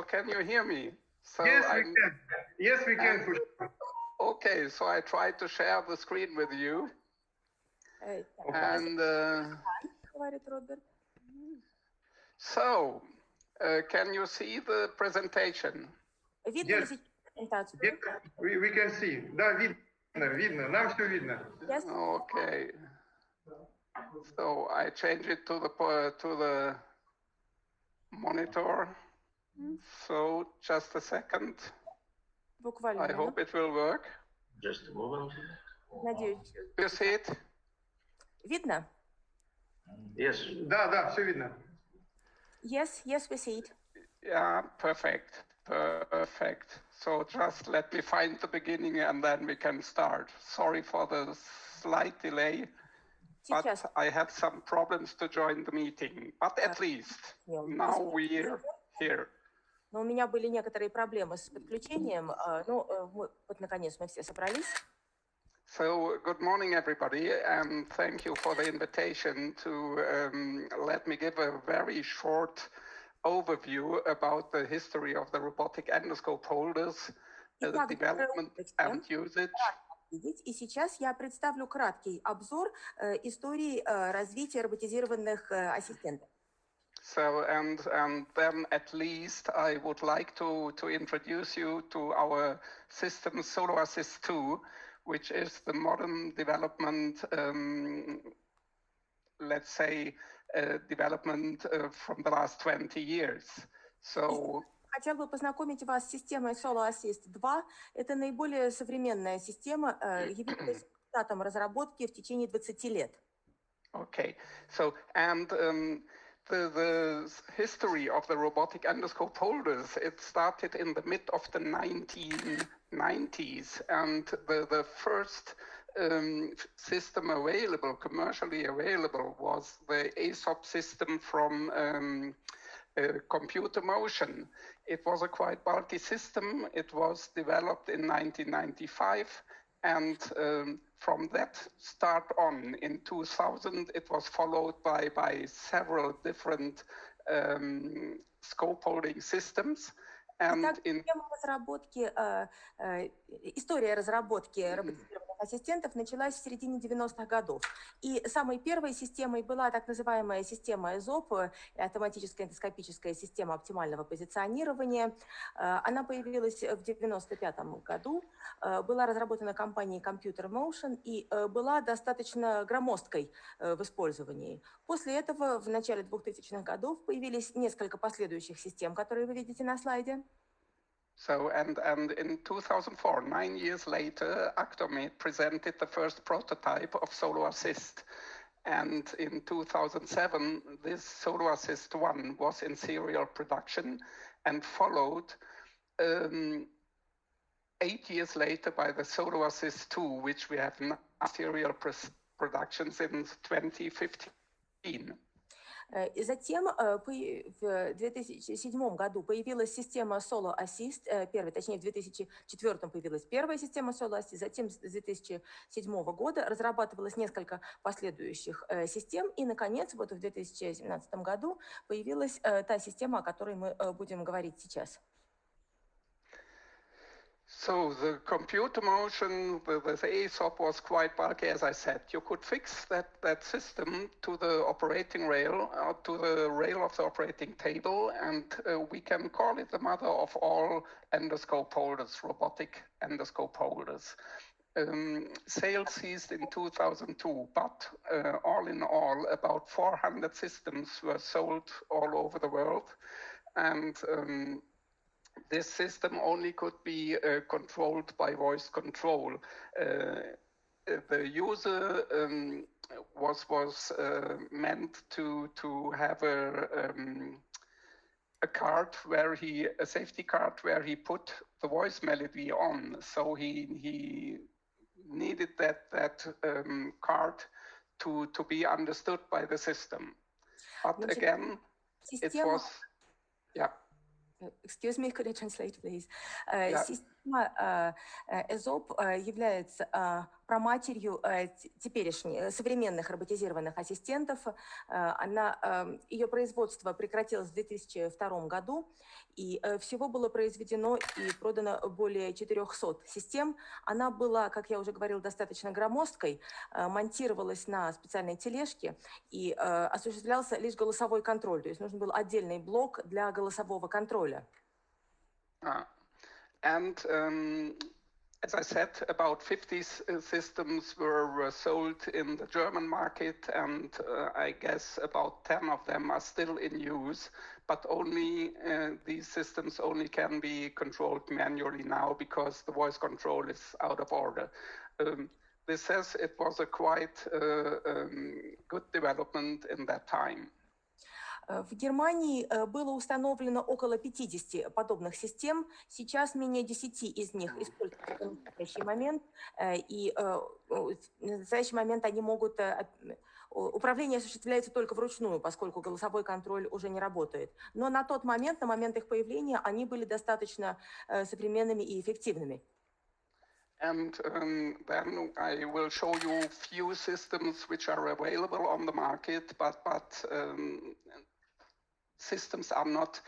can you hear me? So yes, we can. Yes, we can. Okay, so I tried to share the screen with you. And so, can you see the presentation? Yes. We can see. Да, видно, нам все видно. Yes. Okay. So I change it to the monitor. So just a second. I hope it will work. Just a moment. You see it? Видно? Yes. Да, все видно. Yes, we see it. Yeah, perfect. So just let me find the beginning and then we can start. Sorry for the slight delay, but I had some problems to join the meeting. But at least now we're here. Но у меня были некоторые проблемы с подключением, но вот наконец мы все собрались. So good morning, everybody, and thank you for the invitation to let me give a very short overview about the history of the robotic endoscope holders, the development and usage. И сейчас я представлю краткий обзор истории развития роботизированных ассистентов. So, and then at least I would like to introduce you to our system SoloAssist II, which is the modern development, let's say, development from the last 20 years. So, хотел бы познакомить вас с системой SoloAssist II. Это наиболее современная система, явилась результатом разработки в течение 20 лет. Okay, so, and the history of the robotic endoscope holders, it started in the mid of the 1990s, and the first system available, commercially available, was the ASOP system from Computer Motion. It was a quite bulky system. It was developed in 1995. And from that start on, in 2000, it was followed by several different scope holding systems. And история разработки роботизированных ассистентов началась в середине 90-х годов. И самой первой системой была так называемая система ESOP, автоматическая эндоскопическая система оптимального позиционирования. Она появилась в 95-м году, была разработана компанией Computer Motion и была достаточно громоздкой в использовании. После этого в начале 2000-х годов появились несколько последующих систем, которые вы видите на слайде. So, and in 2004, 9 years later, AKTORmed presented the first prototype of SoloAssist. And in 2007, this SoloAssist I was in serial production and followed 8 years later by the SoloAssist II, which we have now serial production since 2015. И затем в 2007 году появилась система SoloAssist, точнее в 2004 появилась первая система SoloAssist, затем с 2007 года разрабатывалось несколько последующих систем, и, наконец, вот в 2017 году появилась та система, о которой мы будем говорить сейчас. So the computer motion, the ASOP was quite bulky, as I said. You could fix that system to the operating rail, to the rail of the operating table, and we can call it the mother of all endoscope holders, robotic endoscope holders. Sales ceased in 2002, but all in all, about 400 systems were sold all over the world, and this system only could be controlled by voice control. The user was meant to have a card a safety card where he put the voice melody on. So he needed that card to be understood by the system. But again, it was, yeah. Excuse me, could I translate, please? Yeah. система ЭЗОП является праматерью теперешних современных роботизированных ассистентов. Ее производство прекратилось в 2002 году, и всего было произведено и продано более 400 систем. Она была, как я уже говорила, достаточно громоздкой, монтировалась на специальной тележке и осуществлялся лишь голосовой контроль, то есть нужен был отдельный блок для голосового контроля. As I said, about 50 systems were sold in the German market, and I guess about 10 of them are still in use, but only these systems only can be controlled manually now because the voice control is out of order. This says it was a quite good development in that time. В Германии было установлено около 50 подобных систем. Сейчас менее 10 из них используются в настоящий момент. И в настоящий момент они могут... Управление осуществляется только вручную, поскольку голосовой контроль уже не работает. Но на тот момент, на момент их появления, они были достаточно современными и эффективными. And then I will show you few systems which are available on the market, but systems are not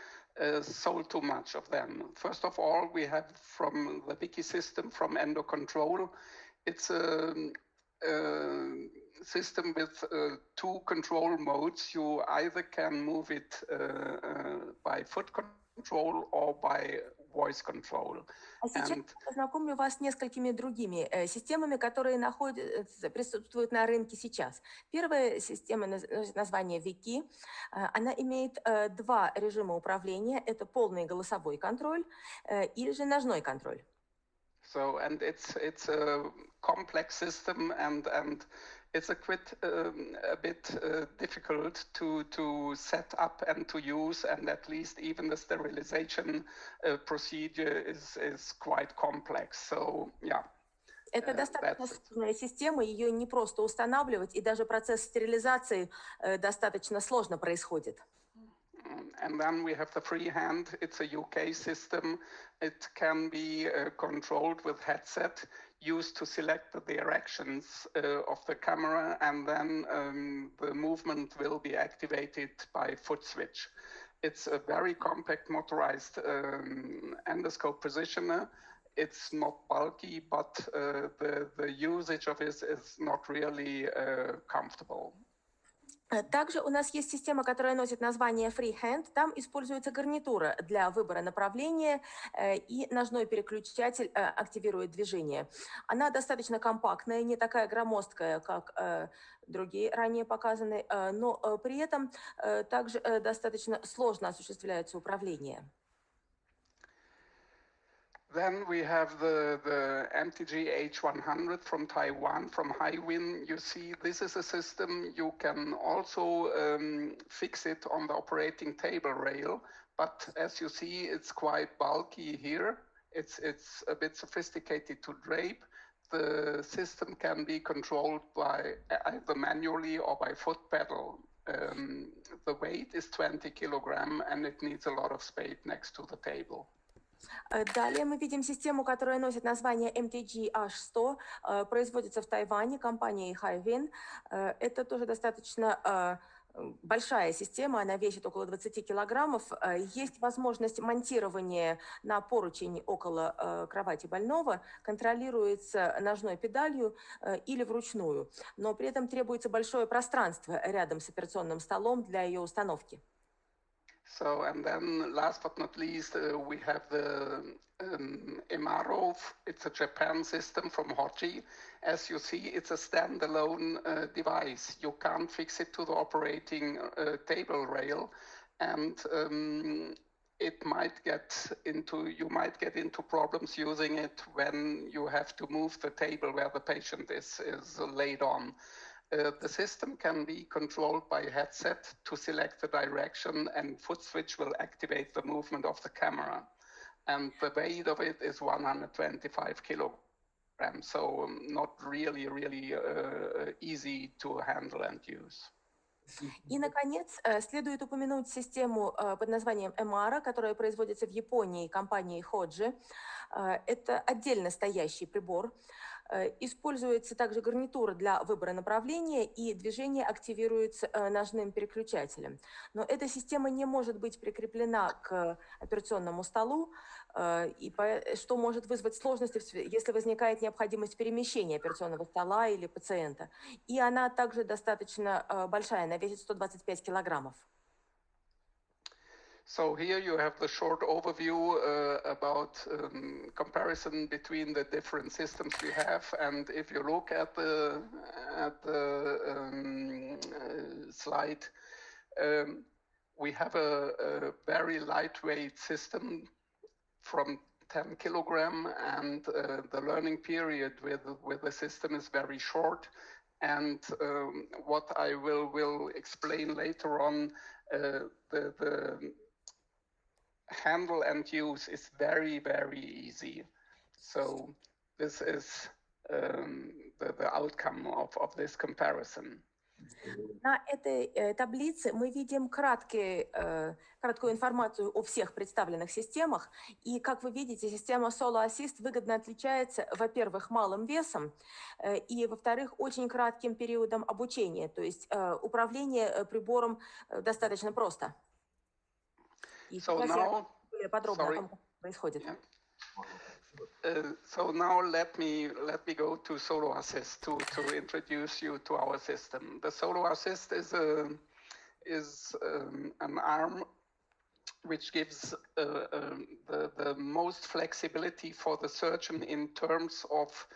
sold too much of them. First of all, we have from the Wiki system from EndoControl. It's a system with two control modes. You either can move it by foot control or by voice control. А сейчас я познакомлю вас с несколькими другими системами, которые присутствуют на рынке сейчас. Первая система, название Wiki, она имеет два режима управления. Это полный голосовой контроль или же ножной контроль. So, and it's a complex system, and it's a bit difficult to set up and to use, and at least even the sterilization procedure is quite complex. So, yeah. Это достаточно сложная система, ее не просто устанавливать, и даже процесс стерилизации достаточно сложно происходит. And then we have the freehand. It's a UK system. It can be controlled with headset, used to select the directions of the camera, and then the movement will be activated by foot switch. It's a very compact motorized endoscope positioner. It's not bulky, but the usage of it is not really comfortable. Также у нас есть система, которая носит название Freehand. Там используется гарнитура для выбора направления, и ножной переключатель активирует движение. Она достаточно компактная, не такая громоздкая, как другие ранее показанные, но при этом также достаточно сложно осуществляется управление. Then we have the MTG H100 from Taiwan, from Hiwin. You see, this is a system. You can also fix it on the operating table rail, but as you see, it's quite bulky here. It's a bit sophisticated to drape. The system can be controlled by either manually or by foot pedal. The weight is 20 kilogram, and it needs a lot of space next to the table. Далее мы видим систему, которая носит название MTG-H100, производится в Тайване компанией Hiwin. Это тоже достаточно большая система, она весит около 20 килограммов. Есть возможность монтирования на поручень около кровати больного, контролируется ножной педалью или вручную, но при этом требуется большое пространство рядом с операционным столом для ее установки. So, and then last but not least, we have the Emaro. It's a Japan system from Hoji. As you see, it's a standalone device. You can't fix it to the operating table rail, and you might get into problems using it when you have to move the table where the patient is laid on. The system can be controlled by headset to select the direction, and foot switch will activate the movement of the camera. And the weight of it is 125 kilograms, so not really easy to handle and use. И, наконец, следует упомянуть систему под названием MR, которая производится в Японии компанией Ходжи. Это отдельно стоящий прибор. Используется также гарнитура для выбора направления, и движение активируется ножным переключателем. Но эта система не может быть прикреплена к операционному столу, что может вызвать сложности, если возникает необходимость перемещения операционного стола или пациента. И она также достаточно большая, она весит 125 килограммов. So here you have the short overview about comparison between the different systems we have, and if you look at the slide, we have a very lightweight system from 10 kilogram, and the learning period with the system is very short. And what I will explain later on, the handle and use is very, very easy. So this is the outcome of this comparison. На этой таблице мы видим краткую информацию о всех представленных системах. И, как вы видите, система SoloAssist выгодно отличается, во-первых, малым весом, и, во-вторых, очень кратким периодом обучения. То есть управление прибором достаточно просто. И сейчас я более подробно о том, как это происходит. So now let me go to SoloAssist to introduce you to our system. The SoloAssist is an arm which gives the most flexibility for the surgeon in terms of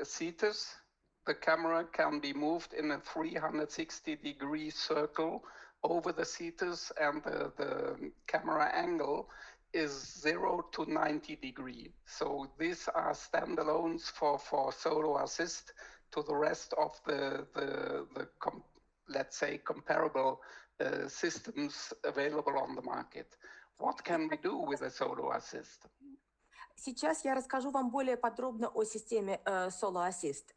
seaters. The camera can be moved in a 360-degree circle over the seaters, and the camera angle is 0 to 90 degree. So these are standalones for SoloAssist to the rest of the let's say, comparable systems available on the market. What can we do with a SoloAssist? Сейчас я расскажу вам более подробно о системе SoloAssist.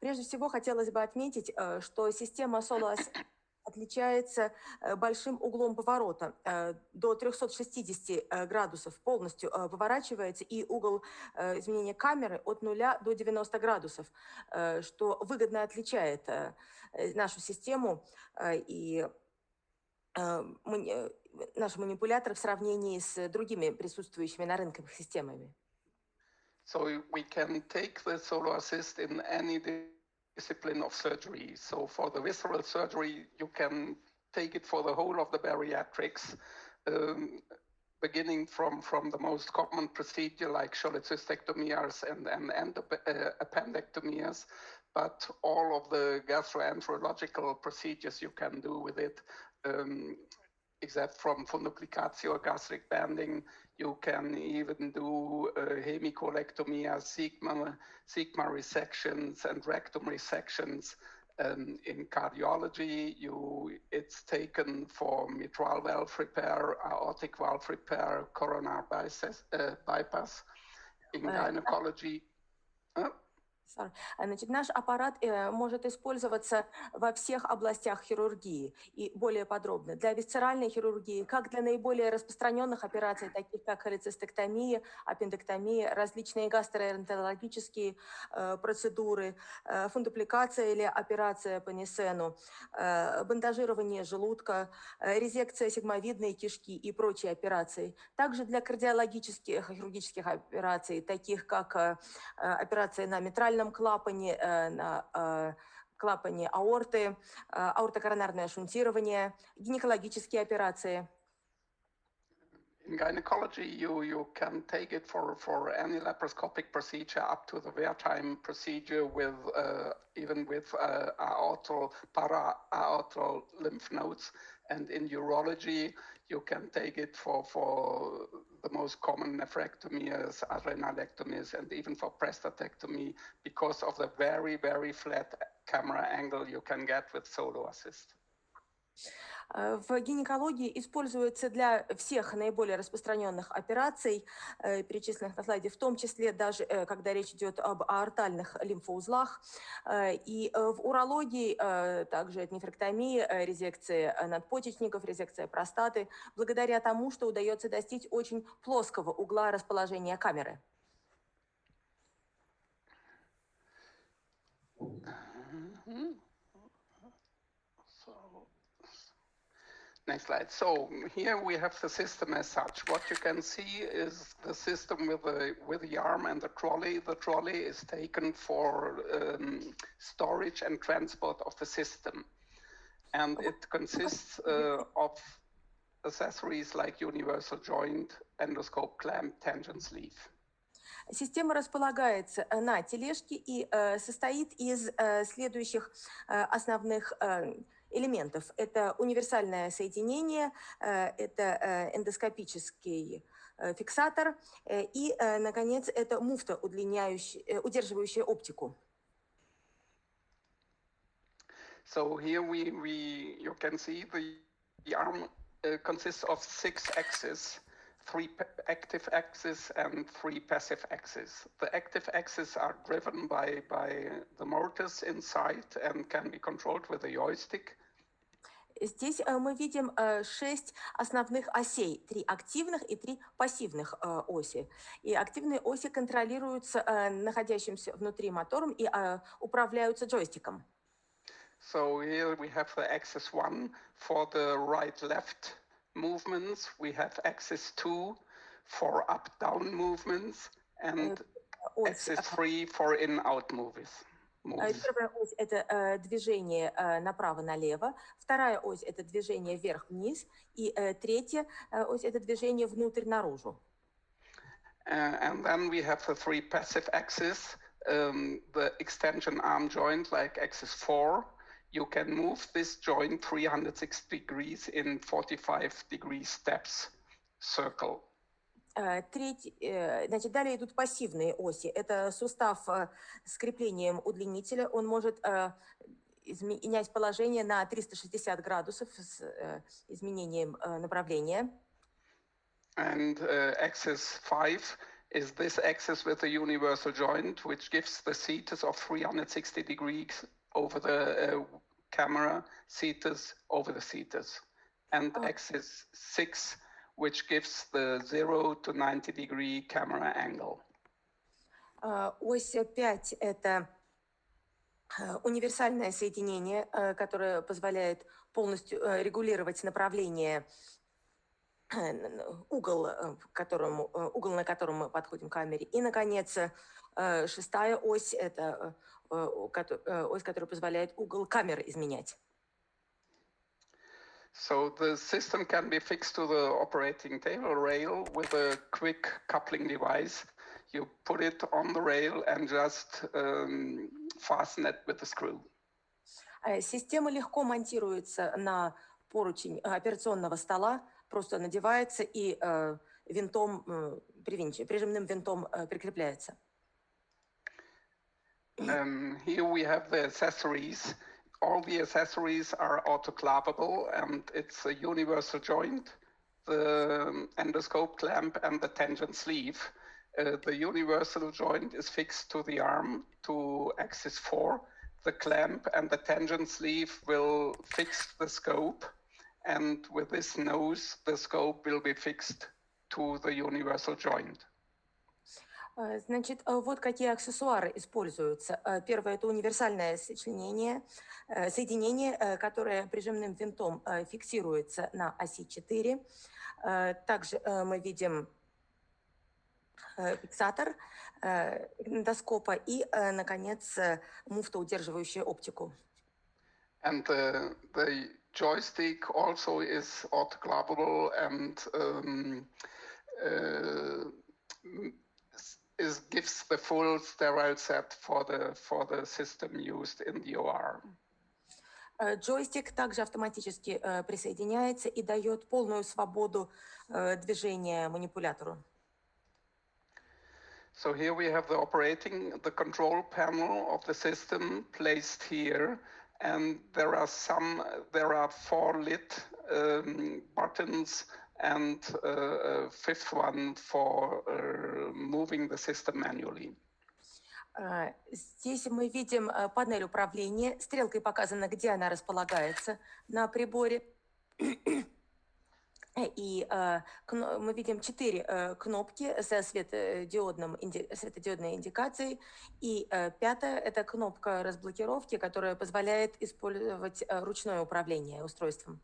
Прежде всего, хотелось бы отметить, что система SoloAssist отличается большим углом поворота. До 360 градусов полностью поворачивается, и угол изменения камеры от 0 до 90 градусов, что выгодно отличает нашу систему и наш манипулятор в сравнении с другими присутствующими на рынке системами. So we can take the SoloAssist in any discipline of surgery. So for the visceral surgery, you can take it for the whole of the bariatrics, beginning from the most common procedure like cholecystectomies and appendectomies, but all of the gastroenterological procedures you can do with it, except from funduplicatio, gastric banding. You can even do hemicolectomia, sigma resections, and rectum resections. In cardiology, it's taken for mitral valve repair, aortic valve repair, coronary bypass. In gynecology. Значит, наш аппарат может использоваться во всех областях хирургии и более подробно. Для висцеральной хирургии, как для наиболее распространенных операций, таких как холецистектомия, аппендэктомия, различные гастроэнтерологические процедуры, фундупликация или операция по Нисену, бандажирование желудка, резекция сигмовидной кишки и прочие операции. Также для кардиологических хирургических операций, таких как операции на митральном клапане, на клапане аорты, аортокоронарное шунтирование, гинекологические операции. In gynecology, you can take it for any laparoscopic procedure up to the wear-time procedure with even with para-aortal lymph nodes. And in urology, you can take it for the most common nephrectomies, adrenalectomies, and even for prostatectomy because of the very, very flat camera angle you can get with SoloAssist. В гинекологии используется для всех наиболее распространенных операций, перечисленных на слайде, в том числе даже когда речь идет об аортальных лимфоузлах. И в урологии также это нефректомия, резекция надпочечников, резекция простаты, благодаря тому, что удается достичь очень плоского угла расположения камеры. Next slide. So here we have the system as such. What you can see is the system with the arm and the trolley. The trolley is taken for storage and transport of the system. And it consists of accessories like universal joint, endoscope clamp, tangent sleeve. Система располагается на тележке и состоит из следующих основных элементов. Это универсальное соединение, это эндоскопический фиксатор и, наконец, это муфта, удерживающая оптику. So here you can see the arm consists of 6 axes, 3 active axes and 3 passive axes. The active axes are driven by the motors inside and can be controlled with a joystick. Здесь мы видим 6 основных осей, 3 активных и 3 пассивных оси. И активные оси контролируются находящимся внутри мотором и управляются джойстиком. So here we have the axis 1 for the right-left movements. We have axis 2 for up-down movements and axis 3 for in-out moves. Первая ось – это движение направо-налево, вторая ось – это движение вверх-вниз, и третья ось – это движение внутрь-наружу. And then we have the 3 passive axes, the extension arm joint like axis 4. You can move this joint 360 degrees in 45-degree steps, circle. Значит, далее идут пассивные оси. Это сустав с креплением удлинителя. Он может менять положение на 360 градусов с изменением направления. And axis 5 is this axis with the universal joint, which gives the seaters of 360 degrees over the camera, seaters over the seaters. And axis 6, which gives the 0 to 90 degree camera angle. Ось 5 – это универсальное соединение, которое позволяет полностью регулировать направление, угол, на котором мы подходим к камере. И, наконец, 6-я ось – это ось, которая позволяет угол камеры изменять. So the system can be fixed to the operating table rail with a quick coupling device. You put it on the rail and just fasten it with a screw. Система легко монтируется на поручень операционного стола, просто надевается и винтом, прижимным винтом прикрепляется. Here we have the accessories. All the accessories are autoclavable, and it's a universal joint, the endoscope clamp, and the tangent sleeve. The universal joint is fixed to the arm, to axis 4. The clamp and the tangent sleeve will fix the scope, and with this nose, the scope will be fixed to the universal joint. Значит, вот какие аксессуары используются. Первое – это универсальное соединение, которое прижимным винтом фиксируется на оси 4. Также мы видим фиксатор эндоскопа и, наконец, муфта, удерживающая оптику. And the joystick also is autoclavable and gives the full sterile set for the system used in the OR. Джойстик также автоматически присоединяется и дает полную свободу движения манипулятору. So here we have the control panel of the system placed here, and there are 4 lid buttons and a 5th one for moving the system manually. Здесь мы видим панель управления. Стрелкой показано, где она располагается на приборе. И мы видим 4 кнопки со светодиодной индикацией. И 5-я – это кнопка разблокировки, которая позволяет использовать ручное управление устройством.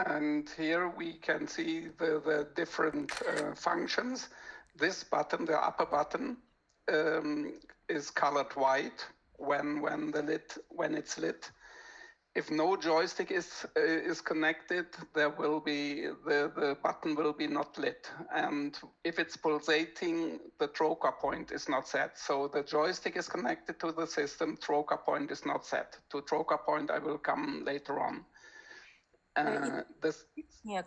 And here we can see the different functions. This button, the upper button, is colored white when it's lit. If no joystick is connected, there will be the button will be not lit. And if it's pulsating, the trocar point is not set. So the joystick is connected to the system. Trocar point is not set. To trocar point, I will come later on.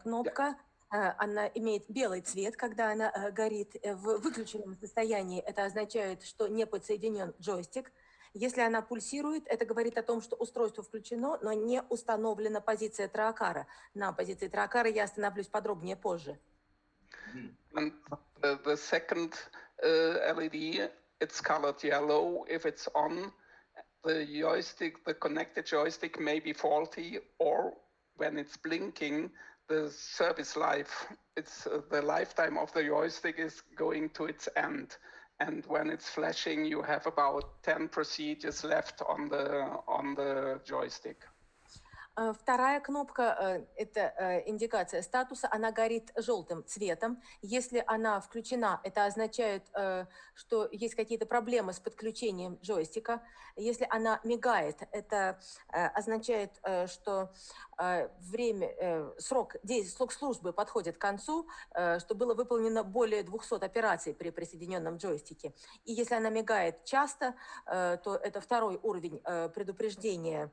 Кнопка, она имеет белый цвет, когда она горит в выключенном состоянии. Это означает, что не подсоединен джойстик. Если она пульсирует, это говорит о том, что устройство включено, но не установлена позиция троакара. На позиции троакара я остановлюсь подробнее позже. And the second LED, it's colored yellow. If it's on, the joystick, the connected joystick may be faulty, or when it's blinking, the service life, the lifetime of the joystick is going to its end. And when it's flashing, you have about 10 procedures left on the joystick. Вторая кнопка – это индикация статуса. Она горит желтым цветом. Если она включена, это означает, что есть какие-то проблемы с подключением джойстика. Если она мигает, это означает, что срок службы подходит к концу, что было выполнено более 200 операций при присоединенном джойстике. И если она мигает часто, то это второй уровень предупреждения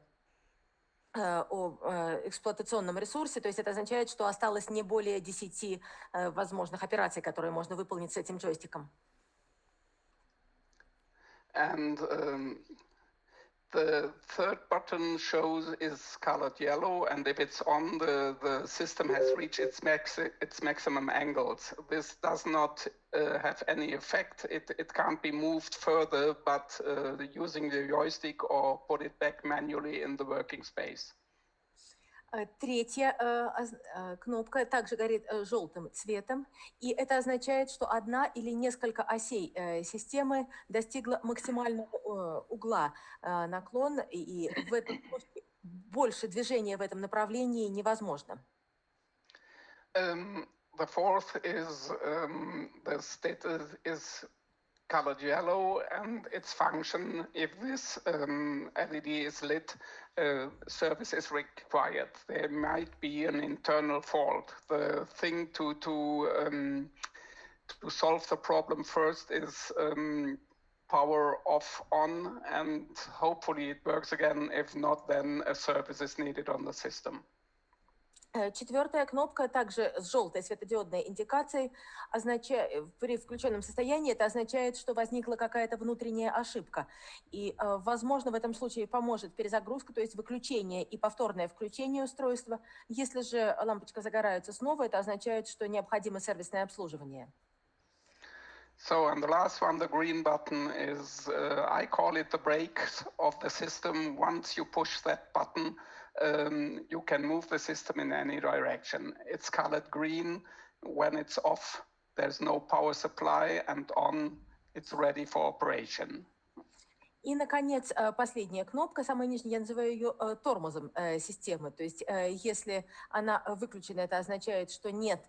о эксплуатационном ресурсе, то есть это означает, что осталось не более 10 возможных операций, которые можно выполнить с этим джойстиком. And the third button is colored yellow, and if it's on, the system has reached its maximum angles. This does not have any effect. It can't be moved further, but using the joystick or put it back manually in the working space. Третья кнопка также горит желтым цветом, и это означает, что одна или несколько осей системы достигла максимального угла наклона, и в этом больше движения в этом направлении невозможно. The fourth is the status is colored yellow, and its function, if this LED is lit, service is required. There might be an internal fault. The thing to solve the problem first is power off on, and hopefully it works again. If not, then a service is needed on the system. Четвертая кнопка также с желтой светодиодной индикацией. При включенном состоянии это означает, что возникла какая-то внутренняя ошибка. И, возможно, в этом случае поможет перезагрузка, то есть выключение и повторное включение устройства. Если же лампочка загорается снова, это означает, что необходимо сервисное обслуживание. So, and the last one, the green button, is, I call it the brakes of the system. Once you push that button, you can move the system in any direction. It's colored green. When it's off, there's no power supply, and on, it's ready for operation. И, наконец, последняя кнопка, самая нижняя, я называю ее тормозом системы. То есть, если она выключена, это означает, что нет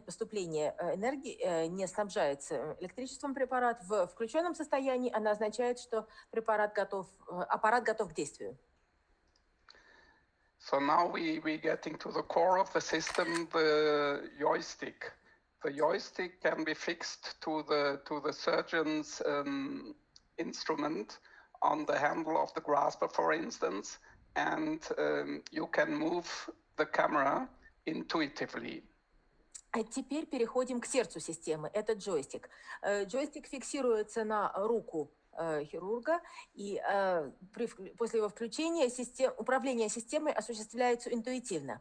поступления энергии, не снабжается электричеством препарат. В включенном состоянии она означает, что аппарат готов к действию. So now we're getting to the core of the system, the joystick. The joystick can be fixed to the surgeon's instrument on the handle of the grasper, for instance, and you can move the camera intuitively. А теперь переходим к сердцу системы. Это джойстик. Джойстик фиксируется на руку хирурга, и после его включения управление системой осуществляется интуитивно.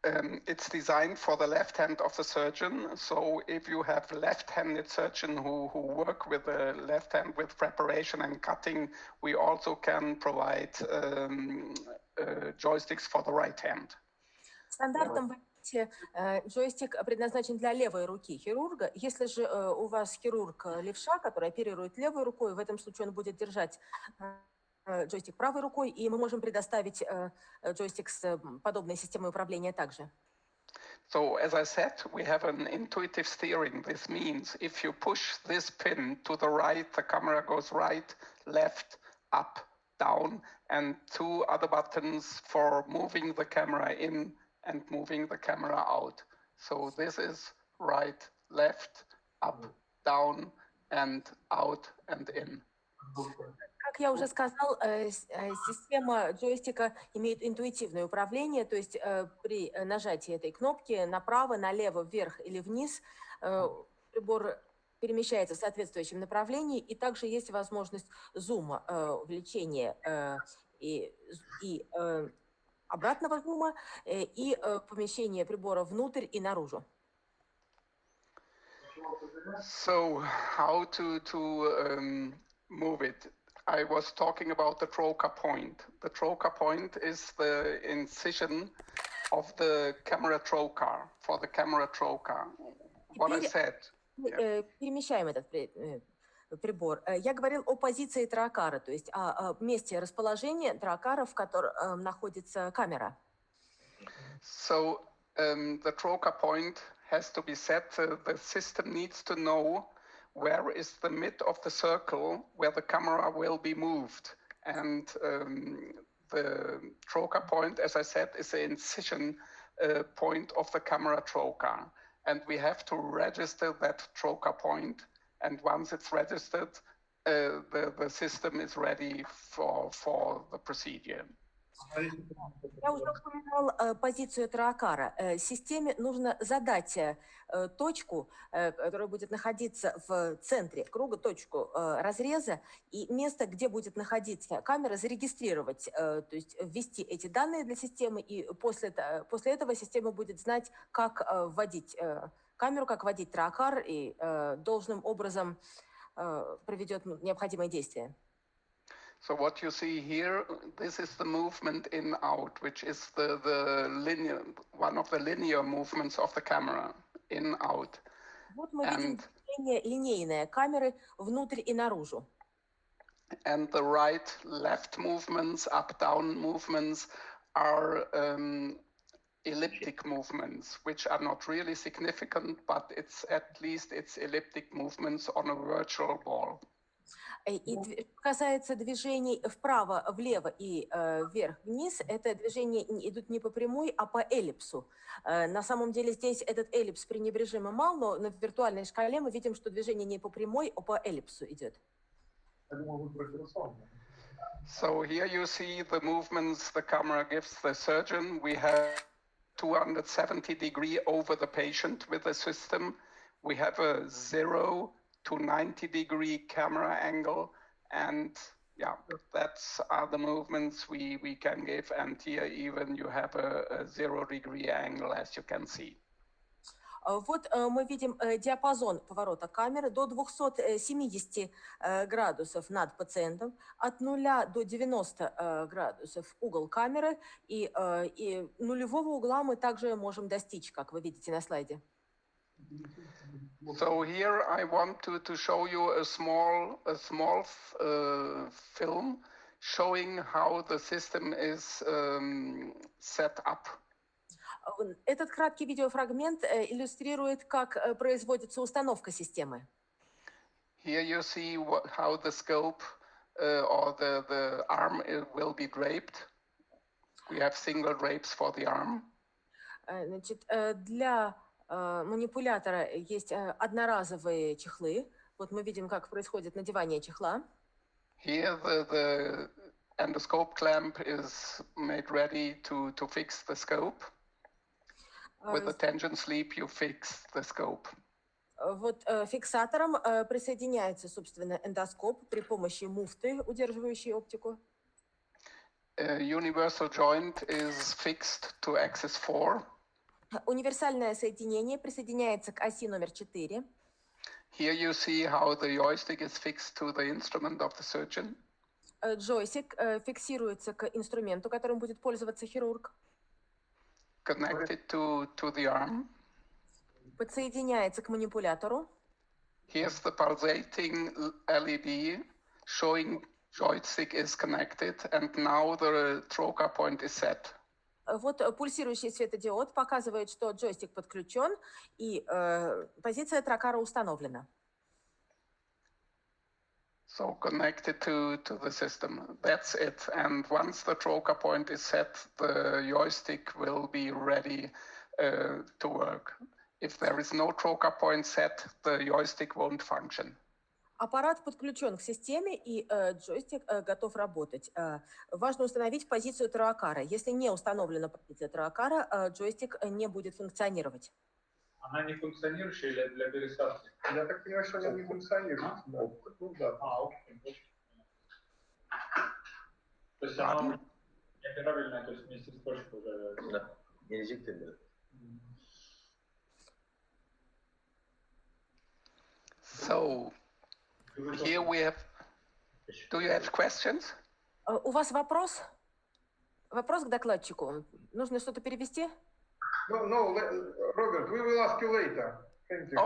It's designed for the left hand of the surgeon. So if you have left-handed surgeon who work with the left hand with preparation and cutting, we also can provide joysticks for the right hand. В стандартном варианте джойстик предназначен для левой руки хирурга. Если же у вас хирург левша, который оперирует левой рукой, в этом случае он будет держать джойстик правой рукой, и мы можем предоставить джойстик с подобной системой управления также. So, as I said, we have an intuitive steering. This means if you push this pin to the right, the camera goes right, left, up, down, and two other buttons for moving the camera in and moving the camera out. So this is right, left, up, down, and out and in. Как я уже сказал, система джойстика имеет интуитивное управление, то есть при нажатии этой кнопки направо, налево, вверх или вниз прибор перемещается в соответствующем направлении, и также есть возможность зума, увеличения и обратного зума, и помещения прибора внутрь и наружу. So how to move it? I was talking about the trocar point. The trocar point is the incision of the camera trocar, for the camera trocar. What I said. Перемещаем этот прибор. Я говорил о позиции тракара, то есть о месте расположения тракара, в котором находится камера. So the trocar point has to be set. The system needs to know where is the mid of the circle where the camera will be moved. And the trocar point, as I said, is the incision point of the camera trocar. And we have to register that trocar point. And once it's registered, the system is ready for the procedure. Я уже упоминал позицию тракара. Системе нужно задать точку, которая будет находиться в центре круга, точку разреза, и место, где будет находиться камера, зарегистрировать, то есть ввести эти данные для системы, и после этого система будет знать, как вводить камеру, как вводить тракар, и должным образом проведет необходимые действия. So what you see here, this is the movement in-out, which is the linear, one of the linear movements of the camera, in-out. Вот мы видим движение линейное камеры внутрь и наружу. And the right-left movements, up-down movements are elliptic movements, which are not really significant, but it's at least it's elliptic movements on a virtual ball. И касается движений вправо, влево и вверх-вниз, это движения идут не по прямой, а по эллипсу. На самом деле здесь этот эллипс пренебрежимо мал, но на виртуальной шкале мы видим, что движение не по прямой, а по эллипсу идет. So here you see the movements the camera gives the surgeon. We have 270 degree over the patient with the system. We have a 0 to 90 degree camera angle, and yeah, that's are the movements we can give, and here even you have a 0 degree angle, as you can see. Вот мы видим диапазон поворота камеры до 270 градусов над пациентом, от 0 до 90 градусов угол камеры, и нулевого угла мы также можем достичь, как вы видите на слайде. So here I want to show you a small film showing how the system is set up. Этот краткий видеофрагмент иллюстрирует, как производится установка системы. Here you see how the scope or the arm will be draped. We have single drapes for the arm. Значит, для манипулятора есть одноразовые чехлы. Вот мы видим, как происходит надевание чехла. Here the endoscope clamp is made ready to fix the scope. With the tension sleeve, you fix the scope. Вот фиксатором присоединяется, собственно, эндоскоп при помощи муфты, удерживающей оптику. Universal joint is fixed to axis 4. Универсальное соединение присоединяется к оси номер 4. Here you see how the joystick is fixed to the instrument of the surgeon. Джойстик фиксируется к инструменту, которым будет пользоваться хирург. Connected to the arm. Подсоединяется к манипулятору. Here's the pulsating LED showing joystick is connected, and now the trocar point is set. Вот пульсирующий светодиод показывает, что джойстик подключен, и позиция трокара установлена. So connected to the system. That's it. And once the trocar point is set, the joystick will be ready to work. If there is no trocar point set, the joystick won't function. Аппарат подключен к системе, и джойстик готов работать. Важно установить позицию трокара. Если не установлена позиция трокара, джойстик не будет функционировать. Она не функционирующая или для пересадки? Я так понимаю, что она не функционирует. Да. Ну, да. То есть она неоперабельная, то есть вместе с точкой уже... Да, нерезективная. So, here we have... Do you have questions? У вас вопрос? Вопрос к докладчику. Нужно что-то перевести? No, Robert, we will ask you later. Thank you.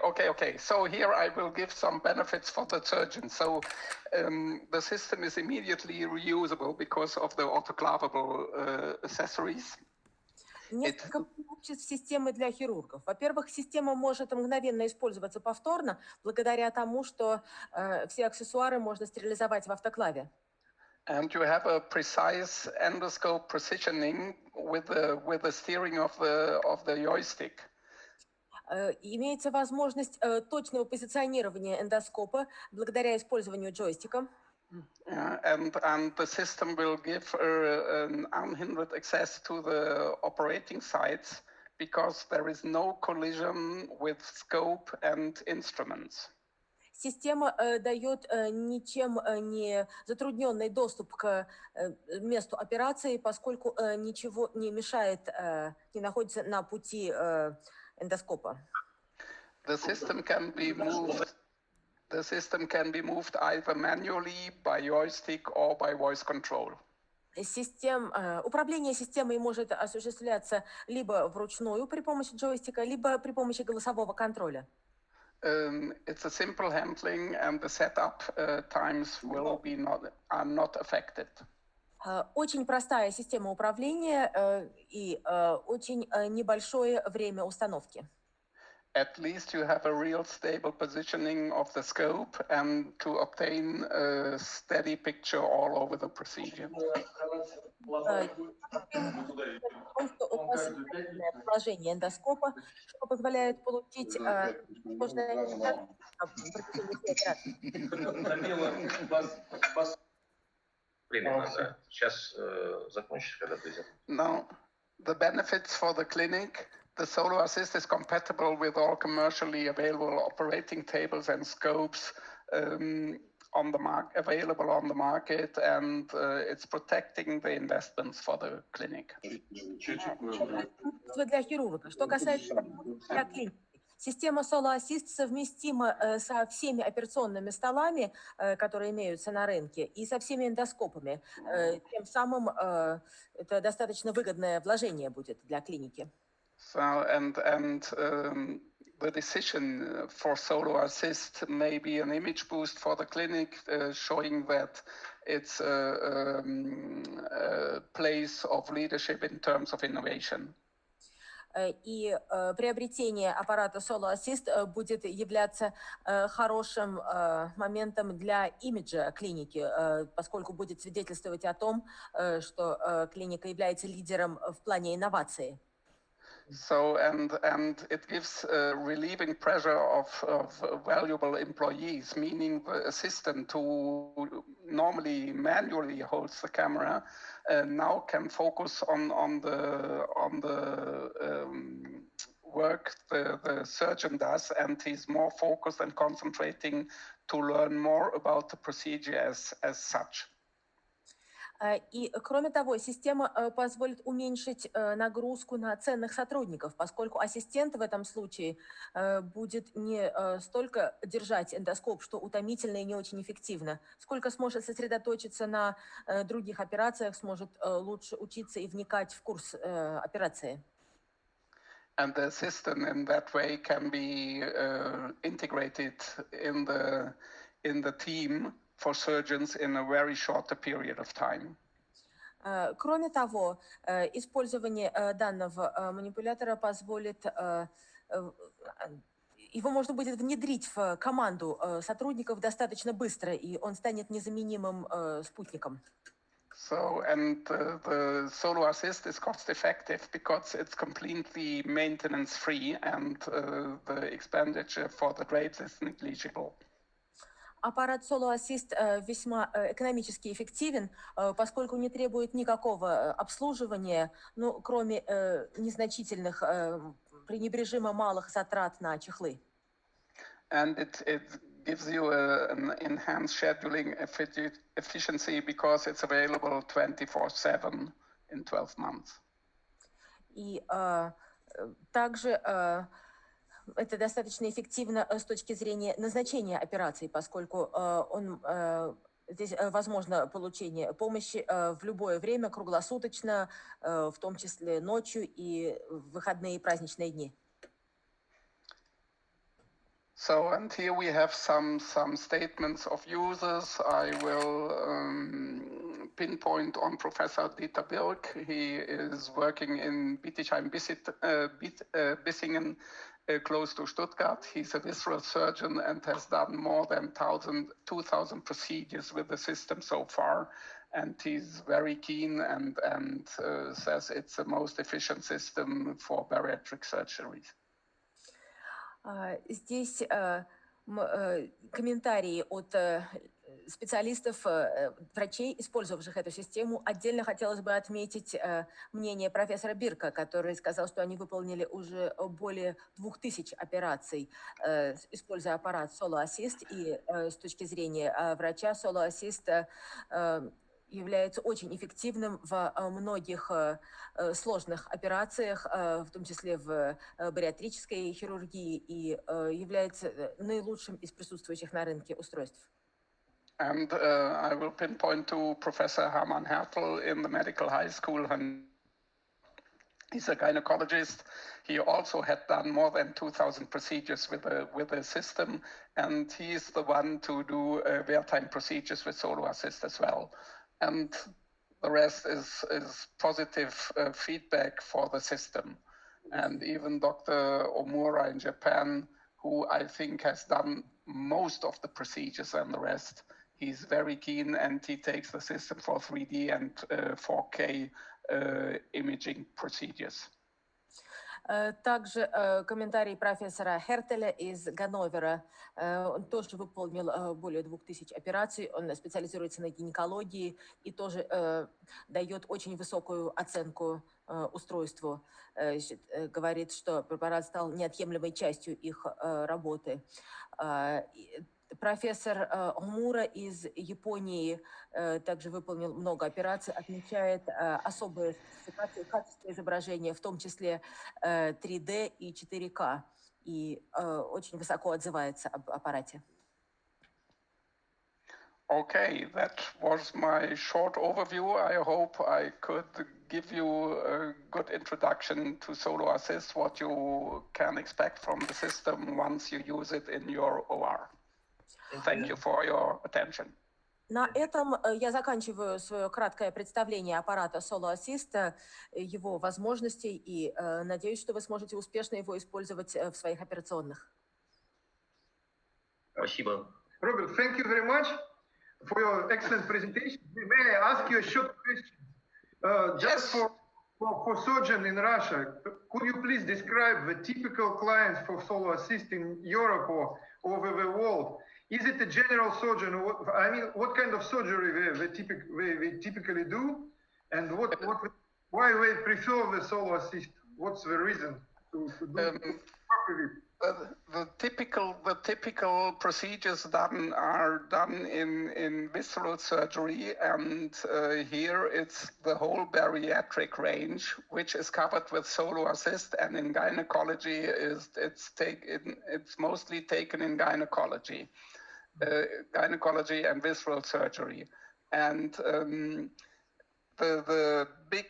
Okay. So here I will give some benefits for the surgeon. So the system is immediately reusable because of the autoclavable accessories. Несколько преимуществ системы для хирургов. Во-первых, система может мгновенно использоваться повторно, благодаря тому, что все аксессуары можно стерилизовать в автоклаве. And you have a precise endoscope positioning with the steering of the joystick. Имеется возможность точного позиционирования эндоскопа благодаря использованию джойстика. And the system will give an unhindered access to the operating sites because there is no collision with scope and instruments. Система дает ничем не затрудненный доступ к месту операции, поскольку ничего не мешает, не находится на пути эндоскопа. The system can be moved either manually by joystick or by voice control. Управление системой может осуществляться либо вручную при помощи джойстика, либо при помощи голосового контроля. It's a simple handling, and the setup times are not affected. Очень простая система управления и очень небольшое время установки. At least you have a real stable positioning of the scope and to obtain a steady picture all over the procedure. Положение эндоскопа, что позволяет получить сложное на протяжении всей операции. Примерно, да. Сейчас закончишь, когда ты взял. Now, the benefits for the clinic. The SoloAssist is compatible with all commercially available operating tables and scopes available on the market, and it's protecting the investments for the clinic. Для хирурга. Что касается для клиники, система SoloAssist совместима со всеми операционными столами, которые имеются на рынке, и со всеми эндоскопами. Тем самым это достаточно выгодное вложение будет для клиники. So and the decision for SoloAssist may be an image boost for the clinic, showing that it's a place of leadership in terms of innovation. И приобретение аппарата SoloAssist будет являться хорошим моментом для имиджа клиники, поскольку будет свидетельствовать о том, что клиника является лидером в плане инновации. So and it gives relieving pressure of valuable employees, meaning the assistant who normally manually holds the camera now can focus on the work the surgeon does, and he's more focused and concentrating to learn more about the procedure as such. И, кроме того, система позволит уменьшить нагрузку на ценных сотрудников, поскольку ассистент в этом случае будет не столько держать эндоскоп, что утомительно и не очень эффективно, сколько сможет сосредоточиться на других операциях, сможет лучше учиться и вникать в курс операции. And the system in that way can be integrated in the team for surgeons in a very short period of time. Кроме того, использование данного манипулятора позволит, его можно будет внедрить в команду сотрудников достаточно быстро, и он станет незаменимым спутником. So, and the SoloAssist is cost effective because it's completely maintenance free and the expenditure for the grades is negligible. Аппарат SoloAssist весьма экономически эффективен, поскольку не требует никакого обслуживания, ну, кроме незначительных, пренебрежимо малых затрат на чехлы. And it gives you an enhanced scheduling efficiency because it's available 24/7 in 12 months. И также это достаточно эффективно с точки зрения назначения операций, поскольку здесь возможно получение помощи в любое время, круглосуточно, в том числе ночью и в выходные и праздничные дни. So, and here we have some statements of users. I will pinpoint on Professor Dieter Birk. He is working in Bietigheim-Bissingen, close to Stuttgart. He's a visceral surgeon and has done more than 2,000 procedures with the system so far. And he's very keen and says it's the most efficient system for bariatric surgeries. Здесь комментарии от специалистов, врачей, использовавших эту систему. Отдельно хотелось бы отметить мнение профессора Бирка, который сказал, что они выполнили уже более 2000 операций, используя аппарат SoloAssist. И с точки зрения врача SoloAssist является очень эффективным в многих сложных операциях, в том числе в бариатрической хирургии, и является наилучшим из присутствующих на рынке устройств. And I will pinpoint to Professor Hermann Hertel in the Medical High School. He's a gynecologist. He also had done more than 2,000 procedures with the system, and he is the one to do wartime procedures with SoloAssist as well. And the rest is positive feedback for the system. And even Dr. Omura in Japan, who I think has done most of the procedures and the rest, he's very keen and he takes the system for 3D and 4K imaging procedures. Также комментарий профессора Хертеля из Ганновера. Он тоже выполнил более 2000 операций. Он специализируется на гинекологии и тоже дает очень высокую оценку устройству. Говорит, что препарат стал неотъемлемой частью их работы. Профессор Омура из Японии также выполнил много операций, отмечает особые спецификации качества изображения, в том числе 3D и 4К, и очень высоко отзывается об аппарате. Okay, that was my short overview. I hope I could give you a good introduction to SoloAssist, what you can expect from the system once you use it in your OR. Thank you for your attention. На этом я заканчиваю свое краткое представление аппарата SoloAssist, его возможностей, и надеюсь, что вы сможете успешно его использовать в своих операционных. Спасибо. Robert, thank you very much for your excellent presentation. May I ask you a short question? Just Yes. for surgeon in Russia, could you please describe the typical clients for SoloAssist in Europe or over the world? Is it a general surgeon? I mean, what kind of surgery they typically do, and why they prefer the SoloAssist? What's the reason? to do the typical procedures are done in visceral surgery, and here it's the whole bariatric range, which is covered with SoloAssist, and in gynecology it's mostly taken in gynecology, gynecology and visceral surgery, and the big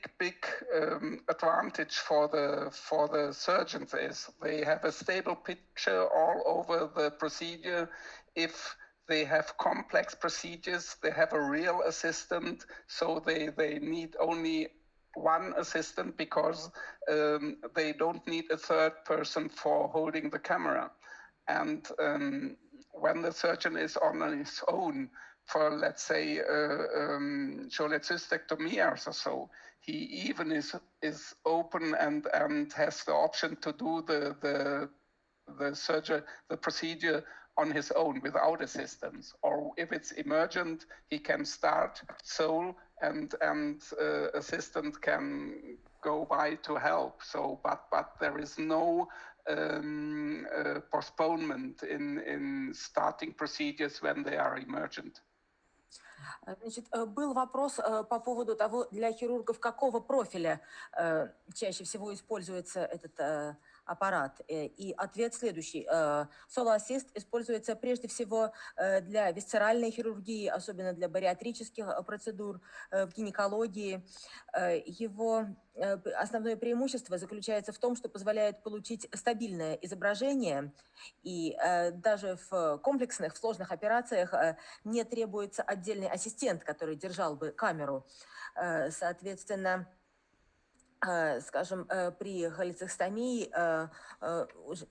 advantage for the surgeons is they have a stable picture all over the procedure. If they have complex procedures, they have a real assistant, so they need only one assistant because they don't need a third person for holding the camera. And when the surgeon is on his own, for, let's say, cholecystectomy or so, he even is open and has the option to do the procedure on his own without assistance. Or if it's emergent, he can start sole and assistant can go by to help. So, but there is no postponement in starting procedures when they are emergent. Значит, был вопрос по поводу того, для хирургов какого профиля чаще всего используется этот аппарат. И ответ следующий. SoloAssist используется прежде всего для висцеральной хирургии, особенно для бариатрических процедур, в гинекологии. Его основное преимущество заключается в том, что позволяет получить стабильное изображение, и даже в комплексных, в сложных операциях не требуется отдельный ассистент, который держал бы камеру. Соответственно, скажем, при холецистомии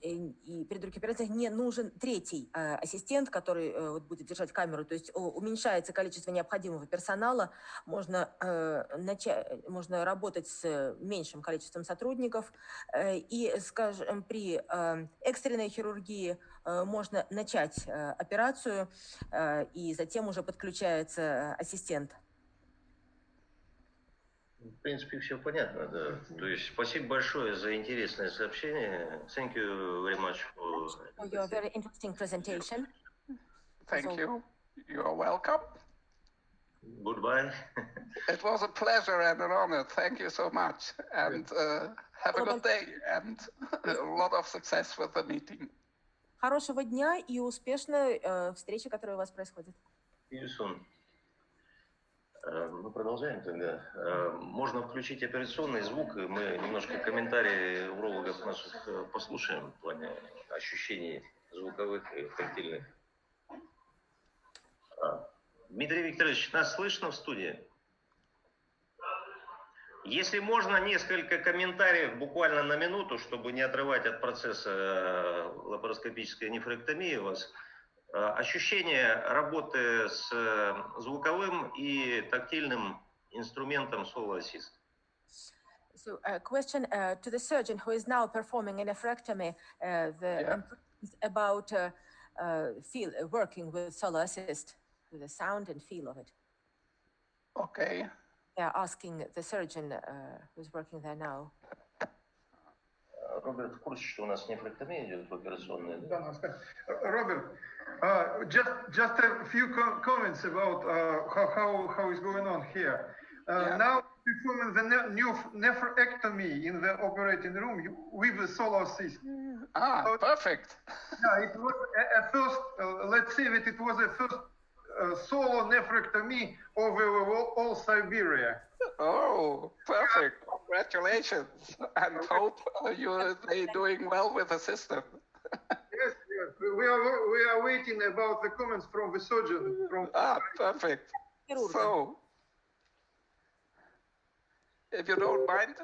и при других операциях не нужен третий ассистент, который будет держать камеру, то есть уменьшается количество необходимого персонала, можно работать с меньшим количеством сотрудников, и, скажем, при экстренной хирургии можно начать операцию, и затем уже подключается ассистент. В принципе, все понятно, да. То есть, спасибо большое за интересное сообщение. Thank you very much for your very interesting presentation. Thank you. You are welcome. Goodbye. It was a pleasure and an honor. Thank you so much. And have a good day and a lot of success with the meeting. Хорошего дня и успешной встречи, которая у вас происходит. See you soon. Мы продолжаем тогда. Можно включить операционный звук, и мы немножко комментарии урологов наших послушаем в плане ощущений звуковых и тактильных. Дмитрий Викторович, нас слышно в студии? Если можно, несколько комментариев буквально на минуту, чтобы не отрывать от процесса лапароскопической нефректомии вас. Ощущение работы с звуковым и тактильным инструментом SoloAssist. So a question to the surgeon who is now performing a nephrectomy, about working with SoloAssist, the sound and feel of it. Okay. They are asking the surgeon who's working there now. Роберт в курсе, что у нас нефректомия идет в операционной? Роберт, just a few comments about how is going on here. Now performing the new nephrectomy in the operating room with the SoloAssist. So, perfect. Yeah, it was a first. Let's say that it was a first solo nephrectomy over all Siberia. Oh, perfect. Congratulations. And hope they're doing well with the system. Yes. We are waiting about the comments from the surgeon. Perfect. So, if you don't mind.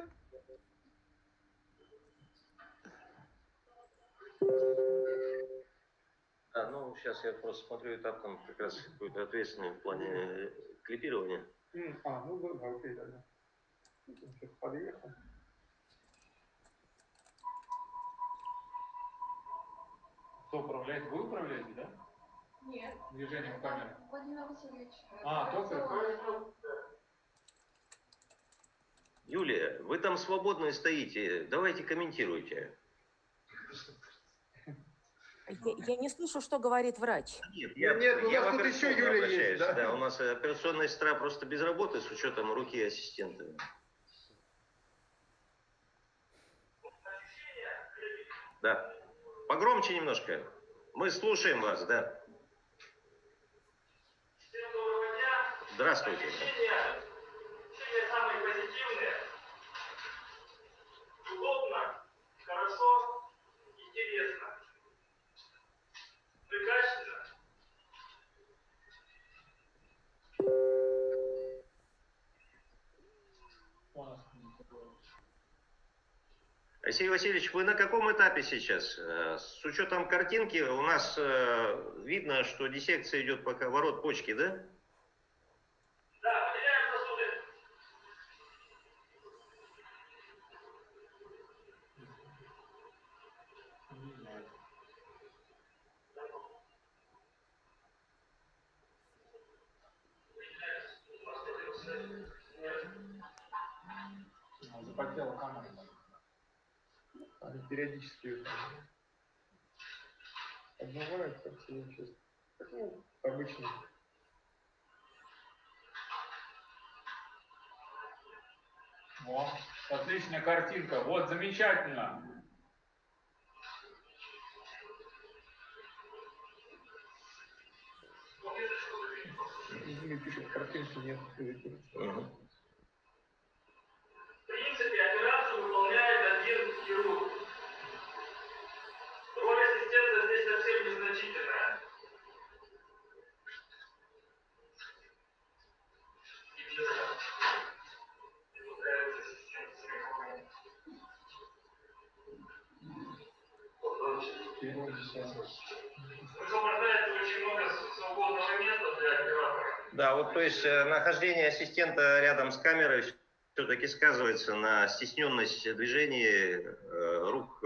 Ну, сейчас я просто смотрю этап, там как раз какой-то ответственный в плане клипирования. Окей, да. Сейчас подъехал. Кто управляет? Вы управляете, да? Нет. Движением камеры. Владимир Васильевич. Только? Юлия, вы там свободно стоите, давайте комментируйте. Я не слышу, что говорит врач. Нет, у нас тут еще Юля есть. Да? Да, у нас операционная сестра просто без работы с учетом руки ассистента. Да. Погромче немножко. Мы слушаем вас, да. Всем доброго дня. Здравствуйте. Ощущения самые позитивные. Удобно, хорошо, интересно. Ну и качественно. Алексей Васильевич, вы на каком этапе сейчас? С учетом картинки у нас видно, что диссекция идет по ворот почки, да? Да, выделяем сосуды. Запотела камера. Они периодически обмывают, как себе чувствуют. Ну, обычно. О, отличная картинка. Вот, замечательно. Извини, пишет, картинки нет. В принципе, операцию выполняет один хирург. Роль ассистента здесь совсем незначительная. Высвобождается очень много свободного места для оператора. Да, вот то есть нахождение ассистента рядом с камерой все-таки сказывается на стесненность движений рук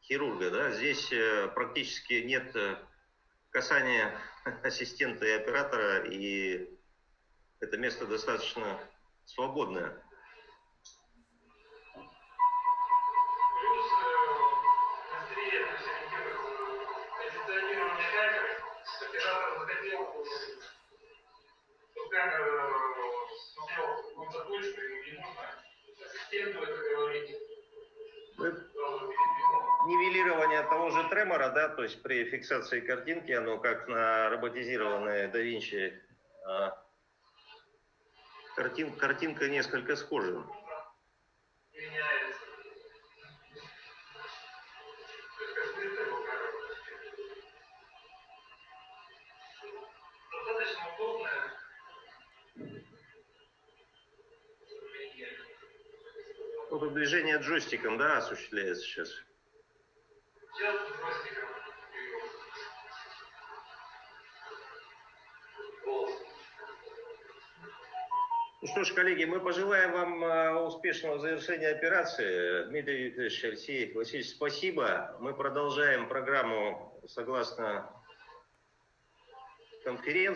хирурга. Да? Здесь практически нет касания ассистента и оператора, и это место достаточно свободное. Плюс быстрее позиционирование камеры. Оператор захотел, чтобы камера смотрела в какую-то точку, ему не нужно ассистенту это говорить. Нивелирование того же тремора, да, то есть при фиксации картинки, оно как на роботизированной да Винчи, картинка несколько схожа. Меняется. Достаточно удобное. Вот движение джойстиком, да, осуществляется сейчас. Сейчас джойстиком. Ну что ж, коллеги, мы пожелаем вам успешного завершения операции. Дмитрий Викторович, Алексей Васильевич, спасибо. Мы продолжаем программу согласно конференции.